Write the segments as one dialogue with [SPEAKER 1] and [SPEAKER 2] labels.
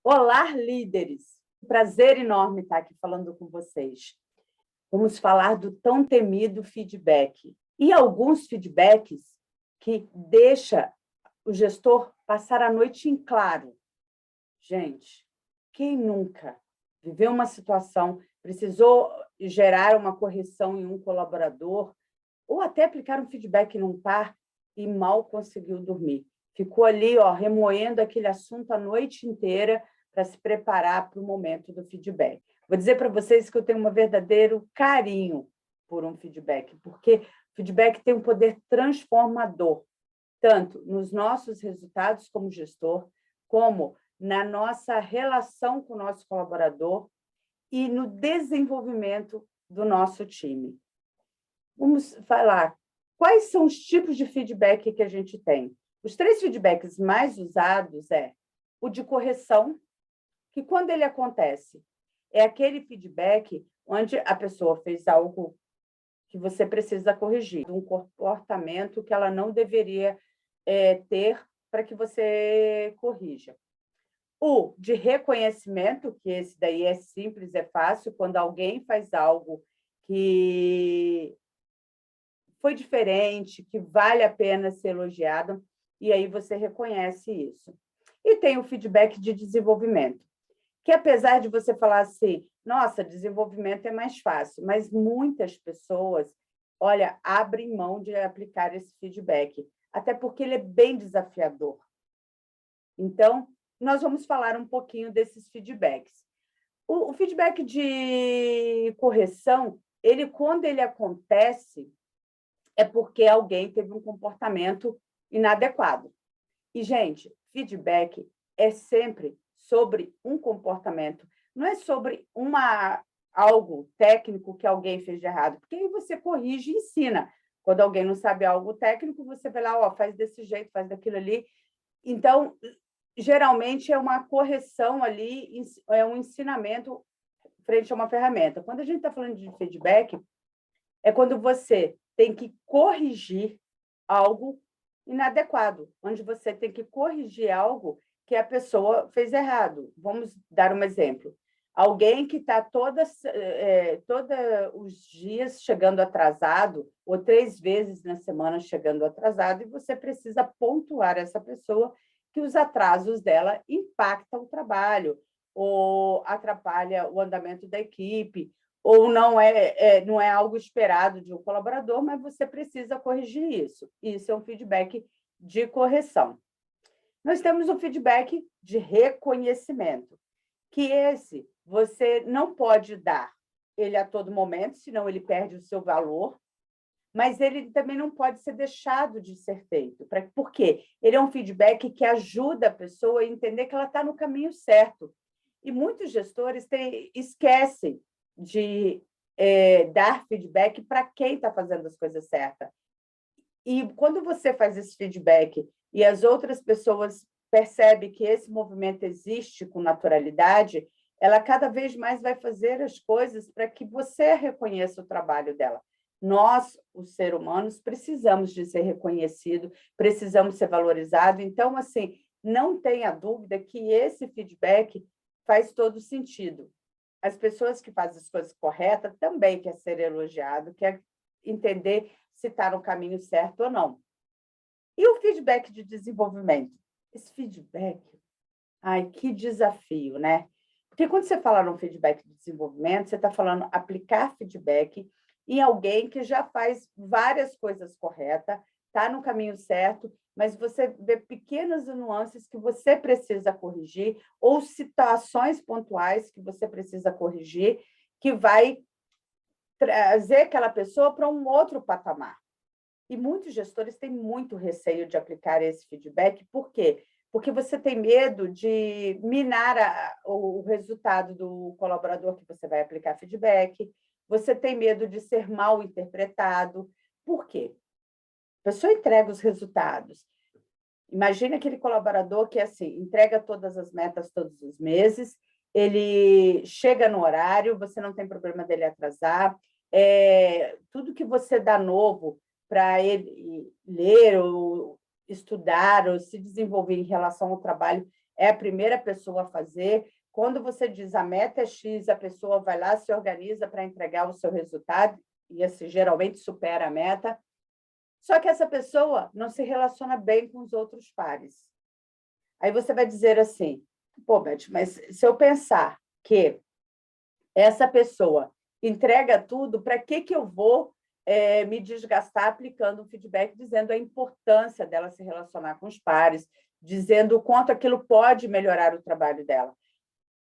[SPEAKER 1] Olá, líderes! Prazer enorme estar aqui falando com vocês. Vamos falar do tão temido feedback. E alguns feedbacks que deixa o gestor passar a noite em claro. Gente, quem nunca viveu uma situação, precisou gerar uma correção em um colaborador, ou até aplicar um feedback num par e mal conseguiu dormir? Ficou ali, remoendo aquele assunto a noite inteira para se preparar para o momento do feedback. Vou dizer para vocês que eu tenho um verdadeiro carinho por um feedback, porque o feedback tem um poder transformador, tanto nos nossos resultados como gestor, como na nossa relação com o nosso colaborador e no desenvolvimento do nosso time. Vamos falar quais são os tipos de feedback que a gente tem. Os 3 feedbacks mais usados é o de correção, que quando ele acontece, é aquele feedback onde a pessoa fez algo que você precisa corrigir, um comportamento que ela não deveria ter para que você corrija. O de reconhecimento, que esse daí é simples, é fácil, quando alguém faz algo que foi diferente, que vale a pena ser elogiado, e aí você reconhece isso. E tem o feedback de desenvolvimento, que apesar de você falar assim, nossa, desenvolvimento é mais fácil, mas muitas pessoas, olha, abrem mão de aplicar esse feedback, até porque ele é bem desafiador. Então, nós vamos falar um pouquinho desses feedbacks. O feedback de correção, quando ele acontece, é porque alguém teve um comportamento inadequado. E, gente, feedback é sempre sobre um comportamento, não é sobre algo técnico que alguém fez de errado, porque aí você corrige e ensina. Quando alguém não sabe algo técnico, você vai lá, faz desse jeito, faz daquilo ali. Então, geralmente é uma correção ali, é um ensinamento frente a uma ferramenta. Quando a gente está falando de feedback, é quando você tem que corrigir algo inadequado, onde você tem que corrigir algo que a pessoa fez errado. Vamos dar um exemplo. Alguém que está todos os dias chegando atrasado, ou 3 vezes na semana chegando atrasado, e você precisa pontuar essa pessoa que os atrasos dela impactam o trabalho, ou atrapalha o andamento da equipe, ou não é algo esperado de um colaborador, mas você precisa corrigir isso. Isso é um feedback de correção. Nós temos o feedback de reconhecimento, que esse você não pode dar ele a todo momento, senão ele perde o seu valor, mas ele também não pode ser deixado de ser feito. Por quê? Ele é um feedback que ajuda a pessoa a entender que ela está no caminho certo. E muitos gestores esquecem de dar feedback para quem está fazendo as coisas certas. E quando você faz esse feedback e as outras pessoas percebem que esse movimento existe com naturalidade, ela cada vez mais vai fazer as coisas para que você reconheça o trabalho dela. Nós, os seres humanos, precisamos de ser reconhecidos, precisamos ser valorizados. Então, assim, não tenha dúvida que esse feedback faz todo sentido. As pessoas que fazem as coisas corretas também querem ser elogiado, quer entender se está no caminho certo ou não. E o feedback de desenvolvimento? Esse feedback, ai, que desafio, né? Porque quando você fala no feedback de desenvolvimento, você está falando aplicar feedback em alguém que já faz várias coisas corretas, está no caminho certo, mas você vê pequenas nuances que você precisa corrigir ou situações pontuais que você precisa corrigir, que vai trazer aquela pessoa para um outro patamar. E muitos gestores têm muito receio de aplicar esse feedback. Por quê? Porque você tem medo de minar o resultado do colaborador que você vai aplicar feedback, você tem medo de ser mal interpretado. Por quê? A pessoa entrega os resultados. Imagina aquele colaborador que, assim, entrega todas as metas todos os meses, ele chega no horário, você não tem problema dele atrasar, tudo que você dá novo para ele ler ou estudar ou se desenvolver em relação ao trabalho, é a primeira pessoa a fazer. Quando você diz a meta é X, a pessoa vai lá, se organiza para entregar o seu resultado, e esse geralmente supera a meta. Só que essa pessoa não se relaciona bem com os outros pares. Aí você vai dizer assim, pô, Beth, mas se eu pensar que essa pessoa entrega tudo, para que eu vou me desgastar aplicando um feedback, dizendo a importância dela se relacionar com os pares, dizendo o quanto aquilo pode melhorar o trabalho dela.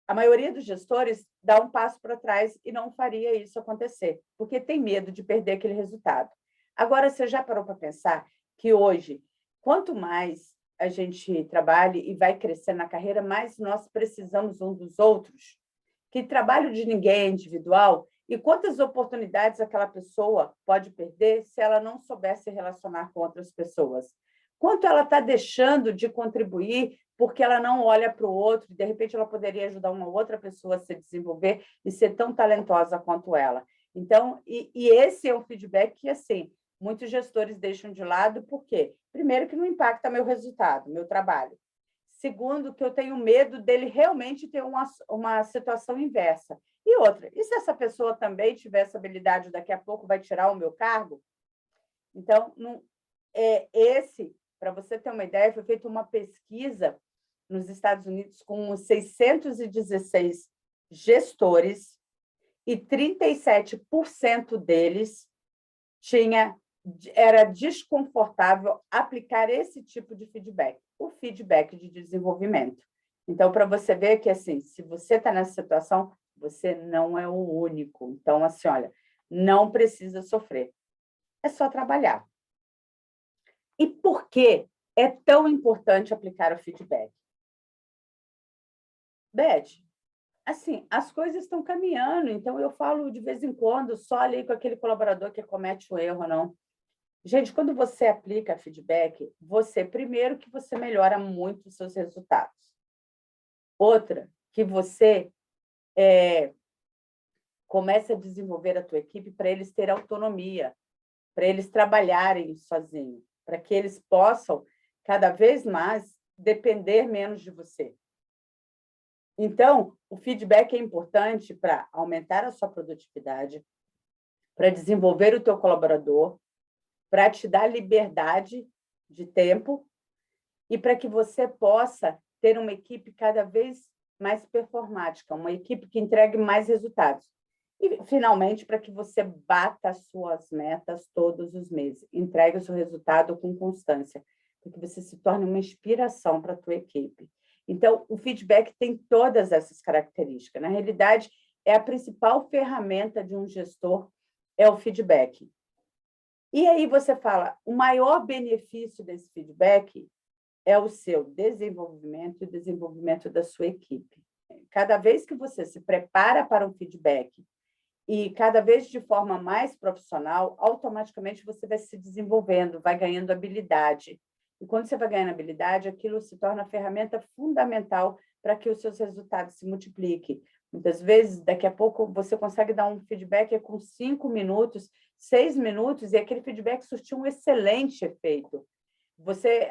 [SPEAKER 1] A maioria dos gestores dá um passo para trás e não faria isso acontecer, porque tem medo de perder aquele resultado. Agora, você já parou para pensar que hoje, quanto mais a gente trabalha e vai crescendo na carreira, mais nós precisamos um dos outros? Que trabalho de ninguém é individual e quantas oportunidades aquela pessoa pode perder se ela não souber se relacionar com outras pessoas? Quanto ela está deixando de contribuir porque ela não olha para o outro, e de repente ela poderia ajudar uma outra pessoa a se desenvolver e ser tão talentosa quanto ela. Então, esse é um feedback que, assim, muitos gestores deixam de lado, por quê? Primeiro, que não impacta meu resultado, meu trabalho. Segundo, que eu tenho medo dele realmente ter uma situação inversa. E outra, e se essa pessoa também tiver essa habilidade, daqui a pouco vai tirar o meu cargo? Então, para você ter uma ideia, foi feita uma pesquisa nos Estados Unidos com 616 gestores e 37% deles era desconfortável aplicar esse tipo de feedback, o feedback de desenvolvimento. Então, para você ver que, assim, se você está nessa situação, você não é o único. Então, assim, olha, não precisa sofrer. É só trabalhar. E por que é tão importante aplicar o feedback? Beth, assim, as coisas estão caminhando, então eu falo de vez em quando só ali com aquele colaborador que comete o erro, não. Gente, quando você aplica feedback, primeiro, que você melhora muito os seus resultados. Outra, que você começa a desenvolver a tua equipe para eles terem autonomia, para eles trabalharem sozinhos, para que eles possam, cada vez mais, depender menos de você. Então, o feedback é importante para aumentar a sua produtividade, para desenvolver o teu colaborador, para te dar liberdade de tempo e para que você possa ter uma equipe cada vez mais performática, uma equipe que entregue mais resultados. E, finalmente, para que você bata as suas metas todos os meses, entregue o seu resultado com constância, para que você se torne uma inspiração para a tua equipe. Então, o feedback tem todas essas características. Na realidade, é a principal ferramenta de um gestor, é o feedback. E aí você fala, o maior benefício desse feedback é o seu desenvolvimento e o desenvolvimento da sua equipe. Cada vez que você se prepara para um feedback e cada vez de forma mais profissional, automaticamente você vai se desenvolvendo, vai ganhando habilidade. E quando você vai ganhando habilidade, aquilo se torna ferramenta fundamental para que os seus resultados se multipliquem. Muitas vezes, daqui a pouco, você consegue dar um feedback com 5 minutos, 6 minutos, e aquele feedback surtiu um excelente efeito.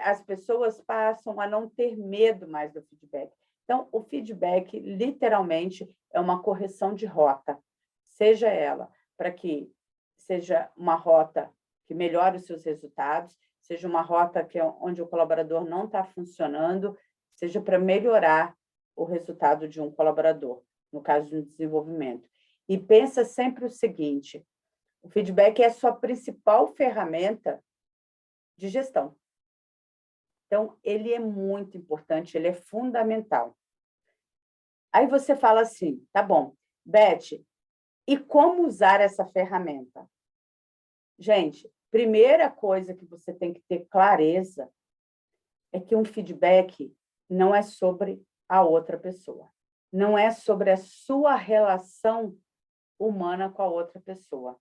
[SPEAKER 1] As pessoas passam a não ter medo mais do feedback. Então, o feedback, literalmente, é uma correção de rota, seja ela para que seja uma rota que melhore os seus resultados, seja uma rota onde o colaborador não está funcionando, seja para melhorar o resultado de um colaborador, no caso de um desenvolvimento. E pensa sempre o seguinte, o feedback é a sua principal ferramenta de gestão. Então, ele é muito importante, ele é fundamental. Aí você fala assim, tá bom, Beth, e como usar essa ferramenta? Gente, primeira coisa que você tem que ter clareza é que um feedback não é sobre a outra pessoa. Não é sobre a sua relação humana com a outra pessoa.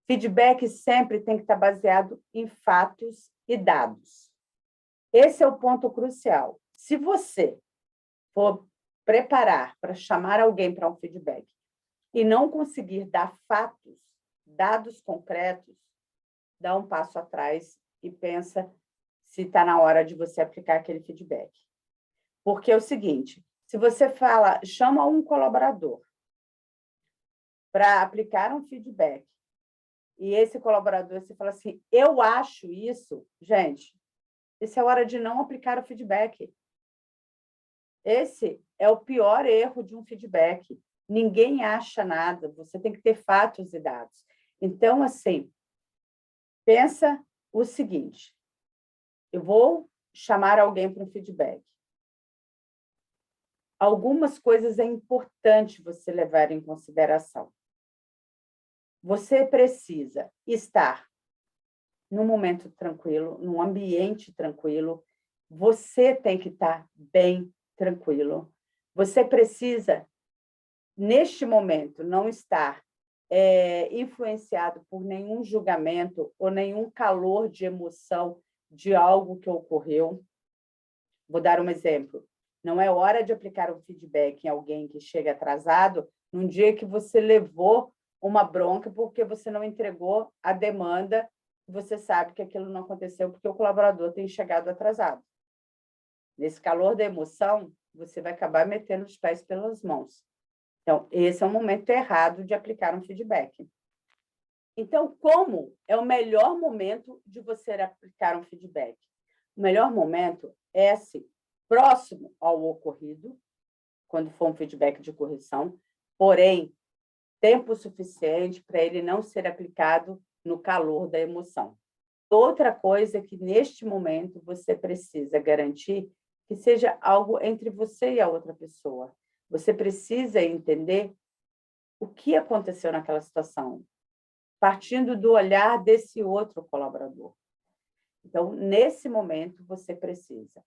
[SPEAKER 1] Feedback sempre tem que estar baseado em fatos e dados. Esse é o ponto crucial. Se você for preparar para chamar alguém para um feedback e não conseguir dar fatos, dados concretos, dá um passo atrás e pensa se está na hora de você aplicar aquele feedback. Porque é o seguinte, se você chama um colaborador para aplicar um feedback, e esse colaborador, você fala assim, eu acho isso, gente, isso é hora de não aplicar o feedback. Esse é o pior erro de um feedback. Ninguém acha nada, você tem que ter fatos e dados. Então, assim, pensa o seguinte, eu vou chamar alguém para um feedback. Algumas coisas é importante você levar em consideração. Você precisa estar num momento tranquilo, num ambiente tranquilo. Você tem que estar bem tranquilo. Você precisa, neste momento, não estar influenciado por nenhum julgamento ou nenhum calor de emoção de algo que ocorreu. Vou dar um exemplo. Não é hora de aplicar um feedback em alguém que chega atrasado num dia que você levou uma bronca porque você não entregou a demanda e você sabe que aquilo não aconteceu porque o colaborador tem chegado atrasado. Nesse calor da emoção, você vai acabar metendo os pés pelas mãos. Então, esse é o momento errado de aplicar um feedback. Então, como é o melhor momento de você aplicar um feedback? O melhor momento é, assim, próximo ao ocorrido, quando for um feedback de correção, porém, tempo suficiente para ele não ser aplicado no calor da emoção. Outra coisa é que, neste momento, você precisa garantir que seja algo entre você e a outra pessoa. Você precisa entender o que aconteceu naquela situação, partindo do olhar desse outro colaborador. Então, nesse momento, você precisa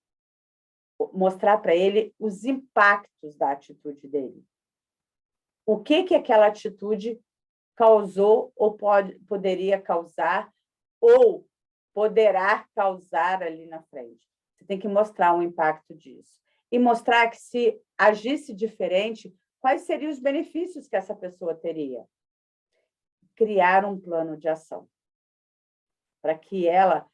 [SPEAKER 1] mostrar para ele os impactos da atitude dele. O que aquela atitude causou ou poderia causar ou poderá causar ali na frente. Você tem que mostrar o impacto disso. E mostrar que, se agisse diferente, quais seriam os benefícios que essa pessoa teria. Criar um plano de ação. Para que ela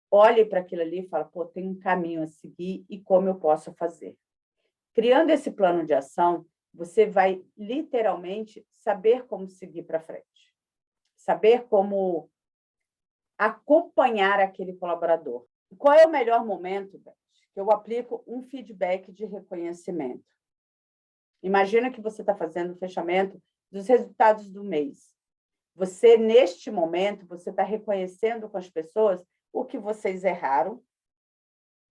[SPEAKER 1] olhe para aquilo ali e fale, pô, tem um caminho a seguir e como eu posso fazer. Criando esse plano de ação, você vai literalmente saber como seguir para frente. Saber como acompanhar aquele colaborador. Qual é o melhor momento, Beth, que eu aplico um feedback de reconhecimento? Imagina que você está fazendo o fechamento dos resultados do mês. Você, neste momento, você está reconhecendo com as pessoas o que vocês erraram,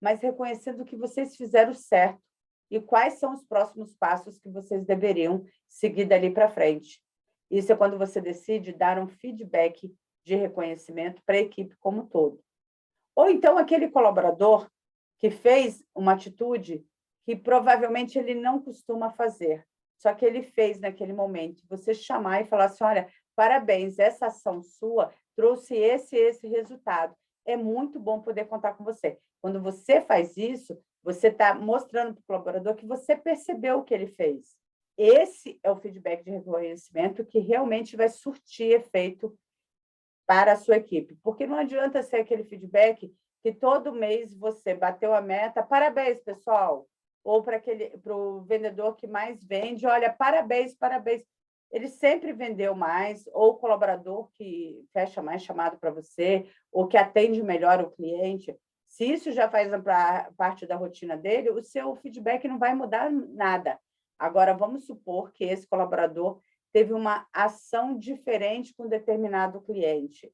[SPEAKER 1] mas reconhecendo o que vocês fizeram certo e quais são os próximos passos que vocês deveriam seguir dali para frente. Isso é quando você decide dar um feedback de reconhecimento para a equipe como um todo. Ou então aquele colaborador que fez uma atitude que provavelmente ele não costuma fazer, só que ele fez naquele momento. Você chamar e falar assim, olha, parabéns, essa ação sua trouxe esse resultado. É muito bom poder contar com você. Quando você faz isso, você está mostrando para o colaborador que você percebeu o que ele fez. Esse é o feedback de reconhecimento que realmente vai surtir efeito para a sua equipe. Porque não adianta ser aquele feedback que todo mês você bateu a meta, parabéns, pessoal. Ou para o vendedor que mais vende, olha, parabéns, parabéns. Ele sempre vendeu mais, ou o colaborador que fecha mais chamado para você, ou que atende melhor o cliente. Se isso já faz parte da rotina dele, o seu feedback não vai mudar nada. Agora, vamos supor que esse colaborador teve uma ação diferente com determinado cliente.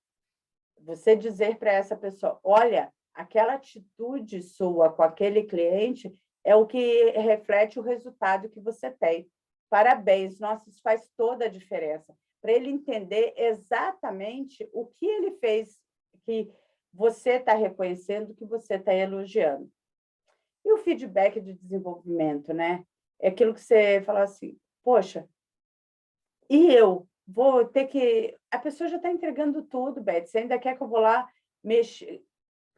[SPEAKER 1] Você dizer para essa pessoa, olha, aquela atitude sua com aquele cliente é o que reflete o resultado que você tem. Parabéns, nossa, isso faz toda a diferença. Para ele entender exatamente o que ele fez, que você está reconhecendo, que você está elogiando. E o feedback de desenvolvimento, né? É aquilo que você fala assim, poxa, e eu vou ter que... A pessoa já está entregando tudo, Beth, você ainda quer que eu vou lá mexer,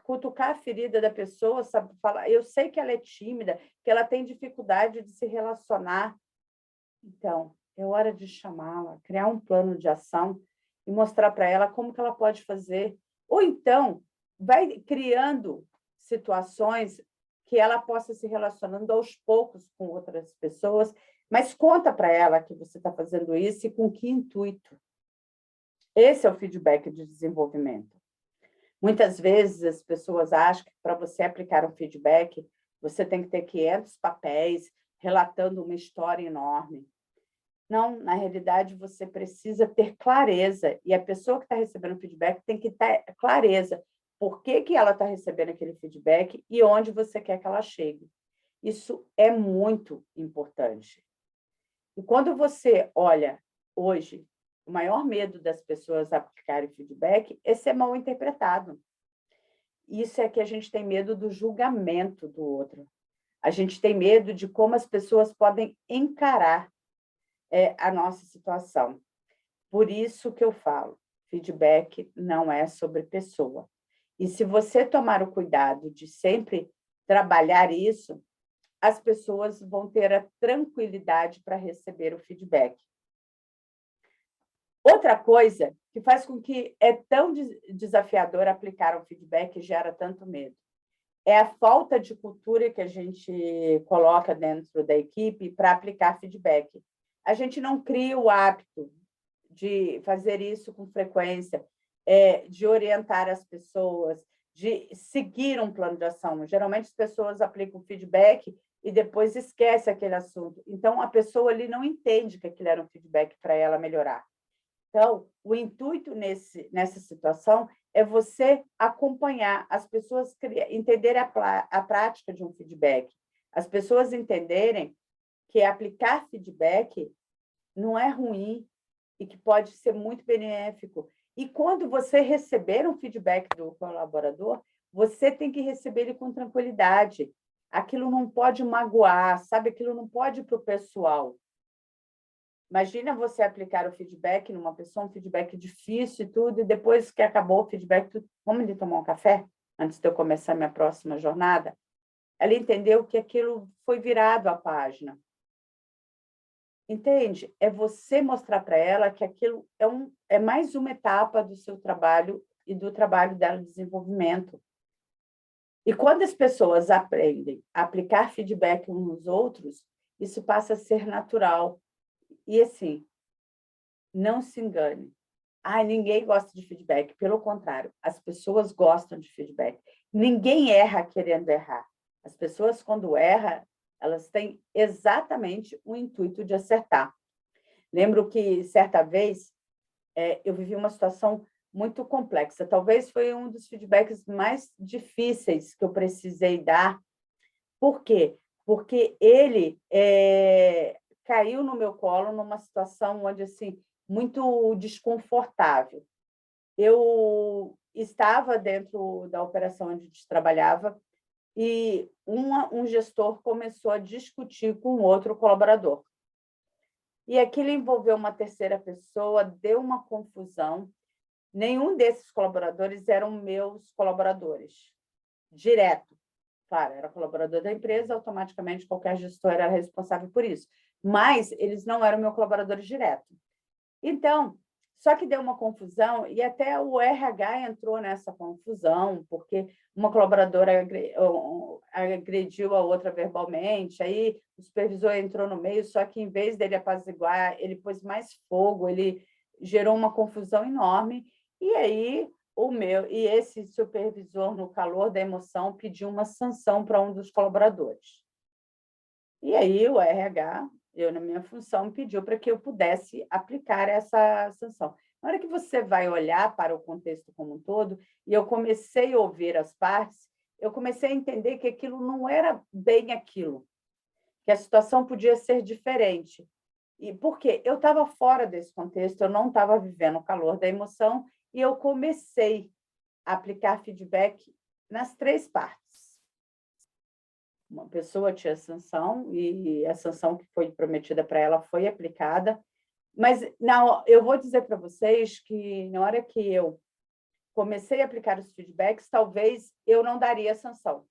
[SPEAKER 1] cutucar a ferida da pessoa, sabe? Falar, eu sei que ela é tímida, que ela tem dificuldade de se relacionar. Então, é hora de chamá-la, criar um plano de ação e mostrar para ela como que ela pode fazer. Ou então, vai criando situações que ela possa se relacionando aos poucos com outras pessoas, mas conta para ela que você está fazendo isso e com que intuito. Esse é o feedback de desenvolvimento. Muitas vezes as pessoas acham que para você aplicar um feedback, você tem que ter 500 papéis relatando uma história enorme. Não, na realidade, você precisa ter clareza, e a pessoa que está recebendo feedback tem que ter clareza por que ela está recebendo aquele feedback e onde você quer que ela chegue. Isso é muito importante. E quando você olha hoje, o maior medo das pessoas aplicarem feedback é ser mal interpretado. Isso é que a gente tem medo do julgamento do outro. A gente tem medo de como as pessoas podem encarar a nossa situação. Por isso que eu falo, feedback não é sobre pessoa. E se você tomar o cuidado de sempre trabalhar isso, as pessoas vão ter a tranquilidade para receber o feedback. Outra coisa que faz com que é tão desafiador aplicar o feedback e gera tanto medo é a falta de cultura que a gente coloca dentro da equipe para aplicar feedback. A gente não cria o hábito de fazer isso com frequência, de orientar as pessoas, de seguir um plano de ação. Geralmente, as pessoas aplicam feedback e depois esquecem aquele assunto. Então, a pessoa ali não entende que aquilo era um feedback para ela melhorar. Então, o intuito nessa situação é você acompanhar as pessoas, entenderem a prática de um feedback, as pessoas entenderem que aplicar feedback não é ruim e que pode ser muito benéfico. E quando você receber um feedback do colaborador, você tem que receber ele com tranquilidade. Aquilo não pode magoar, sabe? Aquilo não pode ir para o pessoal. Imagina você aplicar o feedback numa pessoa, um feedback difícil e tudo, e depois que acabou o feedback, vamos ali tomar um café antes de eu começar a minha próxima jornada? Ela entendeu que aquilo foi virado a página. Entende? É você mostrar para ela que aquilo é mais uma etapa do seu trabalho e do trabalho dela de desenvolvimento. E quando as pessoas aprendem a aplicar feedback uns nos outros, isso passa a ser natural. E assim, não se engane. Ninguém gosta de feedback. Pelo contrário, as pessoas gostam de feedback. Ninguém erra querendo errar. As pessoas, quando erram, elas têm exatamente o intuito de acertar. Lembro que, certa vez, eu vivi uma situação muito complexa. Talvez foi um dos feedbacks mais difíceis que eu precisei dar. Por quê? Porque ele caiu no meu colo numa situação onde, assim, muito desconfortável. Eu estava dentro da operação onde a gente trabalhava e um gestor começou a discutir com outro colaborador. E aquilo envolveu uma terceira pessoa, deu uma confusão. Nenhum desses colaboradores eram meus colaboradores, direto. Claro, era colaborador da empresa, automaticamente qualquer gestor era responsável por isso. Mas eles não eram meus colaboradores direto. Então, só que deu uma confusão e até o RH entrou nessa confusão, porque uma colaboradora agrediu a outra verbalmente, aí o supervisor entrou no meio, só que em vez dele apaziguar, ele pôs mais fogo, ele gerou uma confusão enorme, e aí esse supervisor, no calor da emoção, pediu uma sanção para um dos colaboradores. E aí o RH, eu, na minha função, pediu para que eu pudesse aplicar essa sanção. Na hora que você vai olhar para o contexto como um todo, e eu comecei a ouvir as partes, eu comecei a entender que aquilo não era bem aquilo, que a situação podia ser diferente. E por quê? Eu estava fora desse contexto, eu não estava vivendo o calor da emoção, e eu comecei a aplicar feedback nas três partes. Uma pessoa tinha sanção e a sanção que foi prometida para ela foi aplicada. Mas eu vou dizer para vocês que, na hora que eu comecei a aplicar os feedbacks, talvez eu não daria sanção.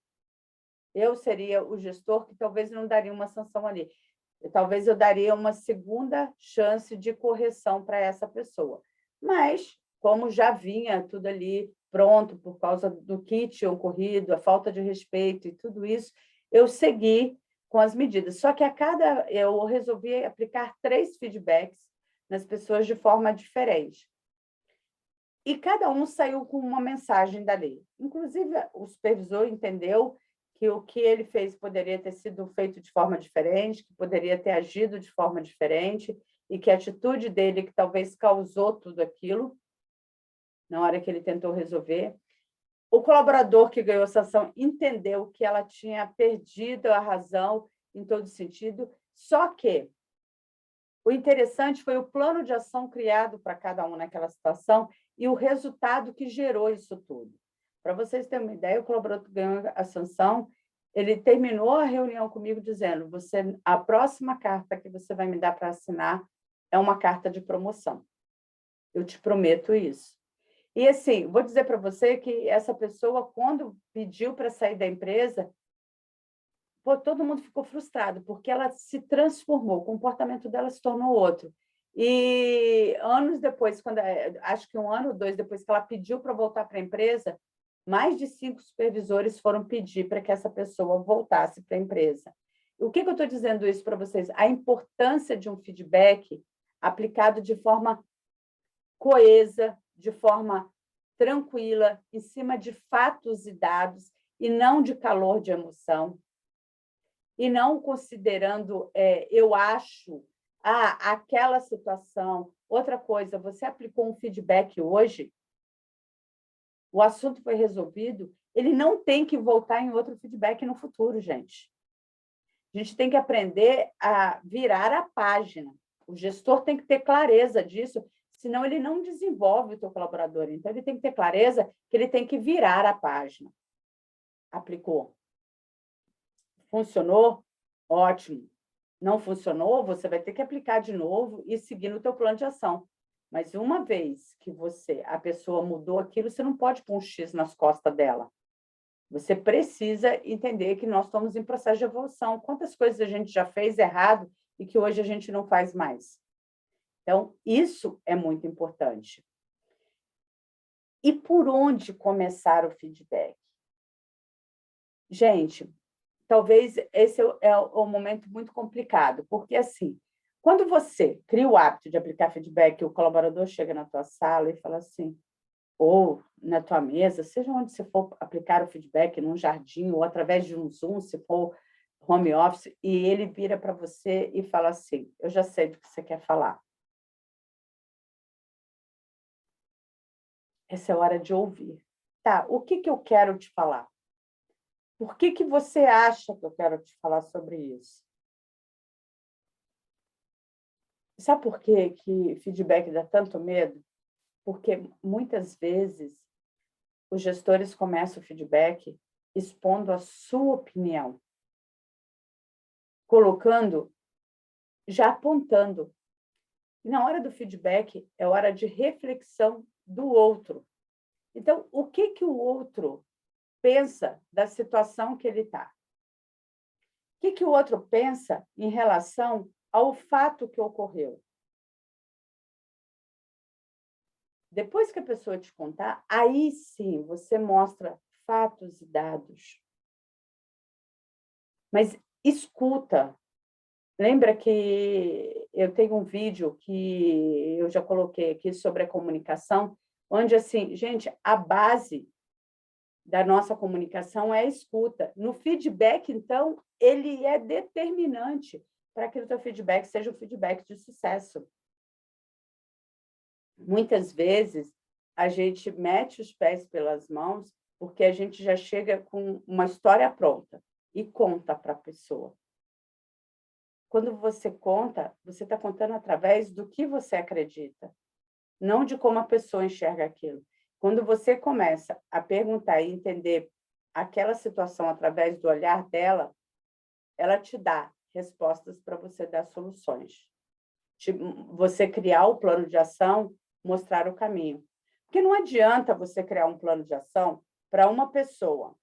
[SPEAKER 1] Eu seria o gestor que talvez não daria uma sanção ali. Talvez eu daria uma segunda chance de correção para essa pessoa. Mas, como já vinha tudo ali pronto por causa do que tinha ocorrido, a falta de respeito e tudo isso, eu segui com as medidas. Só que eu resolvi aplicar 3 feedbacks nas pessoas de forma diferente. E cada um saiu com uma mensagem dali. Inclusive, o supervisor entendeu que o que ele fez poderia ter sido feito de forma diferente, que poderia ter agido de forma diferente, e que a atitude dele que talvez causou tudo aquilo, na hora que ele tentou resolver. O colaborador que ganhou a sanção entendeu que ela tinha perdido a razão em todo sentido, só que o interessante foi o plano de ação criado para cada um naquela situação e o resultado que gerou isso tudo. Para vocês terem uma ideia, o colaborador ganhou a sanção, ele terminou a reunião comigo dizendo: a próxima carta que você vai me dar para assinar é uma carta de promoção. Eu te prometo isso. E, assim, vou dizer para você que essa pessoa, quando pediu para sair da empresa, todo mundo ficou frustrado, porque ela se transformou, o comportamento dela se tornou outro. E anos depois, acho que 1 ano ou 2 depois que ela pediu para voltar para a empresa, mais de 5 supervisores foram pedir para que essa pessoa voltasse para a empresa. O que eu estou dizendo isso para vocês? A importância de um feedback aplicado de forma coesa, de forma tranquila, em cima de fatos e dados, e não de calor de emoção, e não considerando, eu acho, aquela situação. Outra coisa, você aplicou um feedback hoje, o assunto foi resolvido, ele não tem que voltar em outro feedback no futuro, gente. A gente tem que aprender a virar a página. O gestor tem que ter clareza disso, senão ele não desenvolve o seu colaborador. Então, ele tem que ter clareza que ele tem que virar a página. Aplicou. Funcionou? Ótimo. Não funcionou? Você vai ter que aplicar de novo e seguir no teu plano de ação. Mas uma vez que a pessoa mudou aquilo, você não pode pôr um X nas costas dela. Você precisa entender que nós estamos em processo de evolução. Quantas coisas a gente já fez errado e que hoje a gente não faz mais? Então, isso é muito importante. E por onde começar o feedback? Gente, talvez esse é um momento muito complicado, porque, assim, quando você cria o hábito de aplicar feedback, o colaborador chega na tua sala e fala assim, ou na tua mesa, seja onde você for aplicar o feedback, num jardim, ou através de um Zoom, se for home office, e ele vira para você e fala assim, eu já sei do que você quer falar. Essa é a hora de ouvir. Tá, o que eu quero te falar? Por que você acha que eu quero te falar sobre isso? Sabe por que feedback dá tanto medo? Porque, muitas vezes, os gestores começam o feedback expondo a sua opinião, colocando, já apontando. E na hora do feedback, é hora de reflexão do outro. Então, o que o outro pensa da situação que ele está? O que o outro pensa em relação ao fato que ocorreu? Depois que a pessoa te contar, aí sim você mostra fatos e dados. Mas escuta. Lembra que eu tenho um vídeo que eu já coloquei aqui sobre a comunicação, onde, assim, gente, a base da nossa comunicação é a escuta. No feedback, então, ele é determinante para que o teu feedback seja um feedback de sucesso. Muitas vezes, a gente mete os pés pelas mãos porque a gente já chega com uma história pronta e conta para a pessoa. Quando você conta, você está contando através do que você acredita, não de como a pessoa enxerga aquilo. Quando você começa a perguntar e entender aquela situação através do olhar dela, ela te dá respostas para você dar soluções. Você criar o plano de ação, mostrar o caminho. Porque não adianta você criar um plano de ação para uma pessoa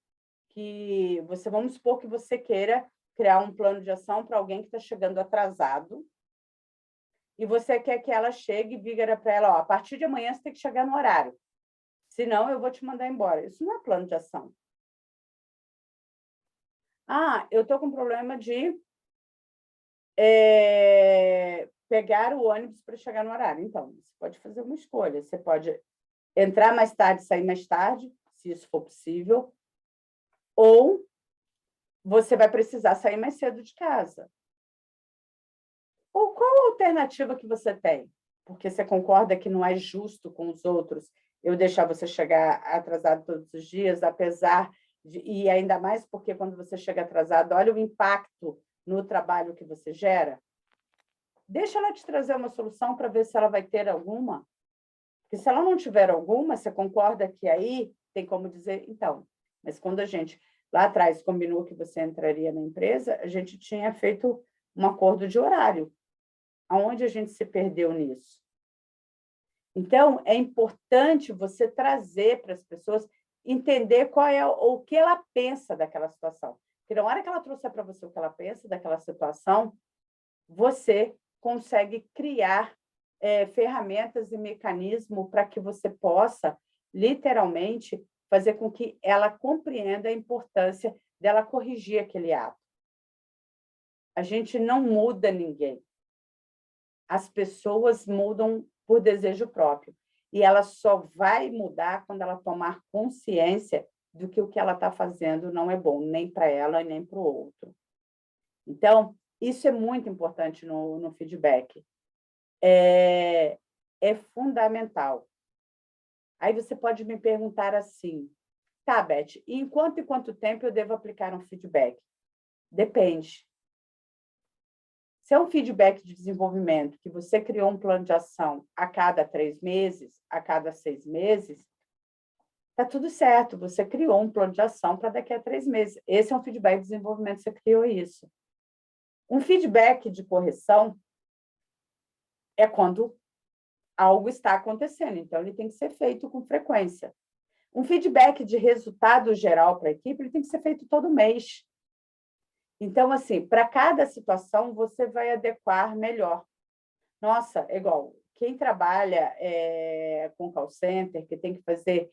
[SPEAKER 1] que vamos supor que você queira criar um plano de ação para alguém que está chegando atrasado e você quer que ela chegue e diga para ela, ó, a partir de amanhã você tem que chegar no horário, senão eu vou te mandar embora. Isso não é plano de ação. Ah, eu estou com problema de pegar o ônibus para chegar no horário. Então, você pode fazer uma escolha. Você pode entrar mais tarde, sair mais tarde, se isso for possível, ou você vai precisar sair mais cedo de casa. Ou qual a alternativa que você tem? Porque você concorda que não é justo com os outros eu deixar você chegar atrasado todos os dias, apesar de... E ainda mais porque quando você chega atrasado, olha o impacto no trabalho que você gera. Deixa ela te trazer uma solução para ver se ela vai ter alguma. Porque se ela não tiver alguma, você concorda que aí tem como dizer, então, mas quando a gente lá atrás combinou que você entraria na empresa, a gente tinha feito um acordo de horário. Aonde a gente se perdeu nisso? Então, é importante você trazer para as pessoas entender qual é o que ela pensa daquela situação. Porque na hora que ela trouxer para você o que ela pensa daquela situação, você consegue criar ferramentas e mecanismos para que você possa, literalmente, fazer com que ela compreenda a importância dela corrigir aquele ato. A gente não muda ninguém. As pessoas mudam por desejo próprio. E ela só vai mudar quando ela tomar consciência do que o que ela está fazendo não é bom, nem para ela e nem para o outro. Então, isso é muito importante no feedback. É fundamental. Aí você pode me perguntar assim, tá, Beth, e em quanto tempo eu devo aplicar um feedback? Depende. Se é um feedback de desenvolvimento, que você criou um plano de ação a cada 3 meses, a cada 6 meses, está tudo certo, você criou um plano de ação para daqui a 3 meses. Esse é um feedback de desenvolvimento, você criou isso. Um feedback de correção é quando algo está acontecendo, então ele tem que ser feito com frequência. Um feedback de resultado geral para a equipe, ele tem que ser feito todo mês. Então, assim, para cada situação, você vai adequar melhor. Nossa, é igual, quem trabalha com call center, que tem que fazer,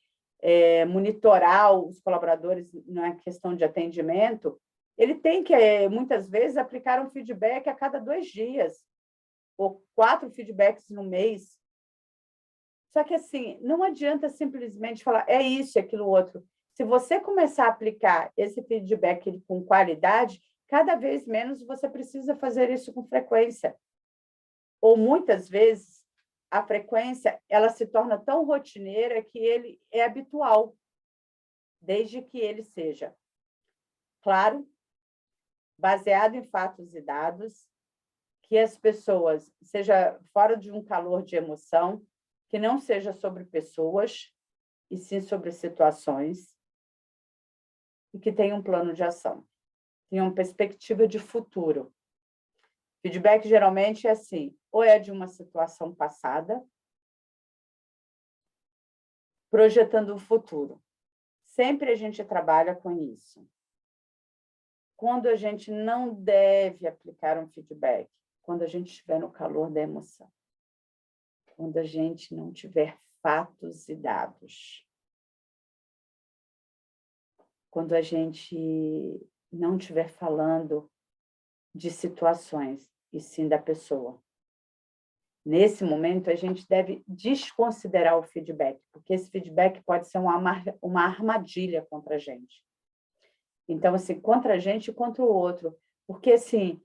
[SPEAKER 1] monitorar os colaboradores na questão de atendimento, ele tem que, muitas vezes, aplicar um feedback a cada 2 dias, ou 4 feedbacks no mês. Só que, assim, não adianta simplesmente falar, é isso, é aquilo outro. Se você começar a aplicar esse feedback com qualidade, cada vez menos você precisa fazer isso com frequência. Ou, muitas vezes, a frequência ela se torna tão rotineira que ele é habitual, desde que ele seja, claro, baseado em fatos e dados, que as pessoas, seja fora de um calor de emoção, que não seja sobre pessoas, e sim sobre situações, e que tenha um plano de ação, tenha uma perspectiva de futuro. Feedback geralmente é assim, ou é de uma situação passada, projetando o futuro. Sempre a gente trabalha com isso. Quando a gente não deve aplicar um feedback, quando a gente estiver no calor da emoção, quando a gente não tiver fatos e dados, quando a gente não estiver falando de situações, e sim da pessoa. Nesse momento, a gente deve desconsiderar o feedback, porque esse feedback pode ser uma armadilha contra a gente. Então, assim, contra a gente e contra o outro. Porque, assim,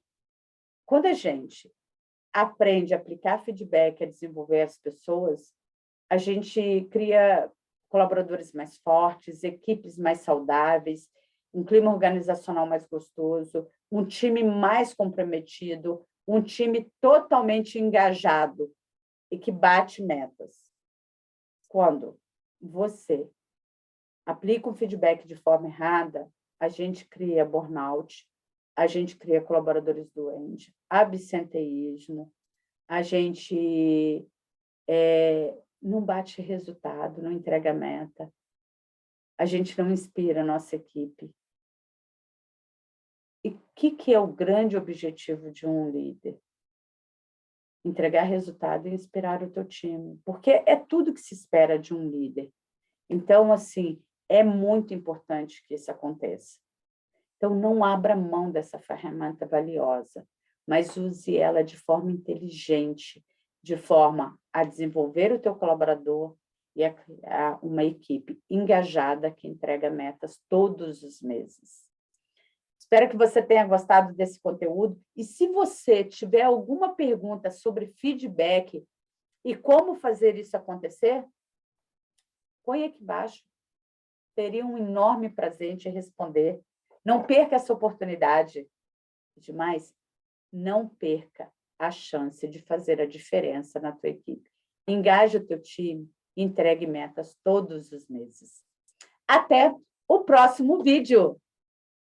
[SPEAKER 1] quando a gente aprende a aplicar feedback, a desenvolver as pessoas, a gente cria colaboradores mais fortes, equipes mais saudáveis, um clima organizacional mais gostoso, um time mais comprometido, um time totalmente engajado e que bate metas. Quando você aplica um feedback de forma errada, a gente cria burnout, a gente cria colaboradores doentes, absenteísmo, a gente não bate resultado, não entrega meta, a gente não inspira a nossa equipe. E o que é o grande objetivo de um líder? Entregar resultado e inspirar o teu time, porque é tudo que se espera de um líder. Então, assim, é muito importante que isso aconteça. Então, não abra mão dessa ferramenta valiosa, mas use ela de forma inteligente, de forma a desenvolver o teu colaborador e a criar uma equipe engajada que entrega metas todos os meses. Espero que você tenha gostado desse conteúdo. E se você tiver alguma pergunta sobre feedback e como fazer isso acontecer, põe aqui embaixo. Teria um enorme prazer em te responder. Não perca essa oportunidade. Demais, não perca a chance de fazer a diferença na tua equipe. Engaje o teu time, entregue metas todos os meses. Até o próximo vídeo!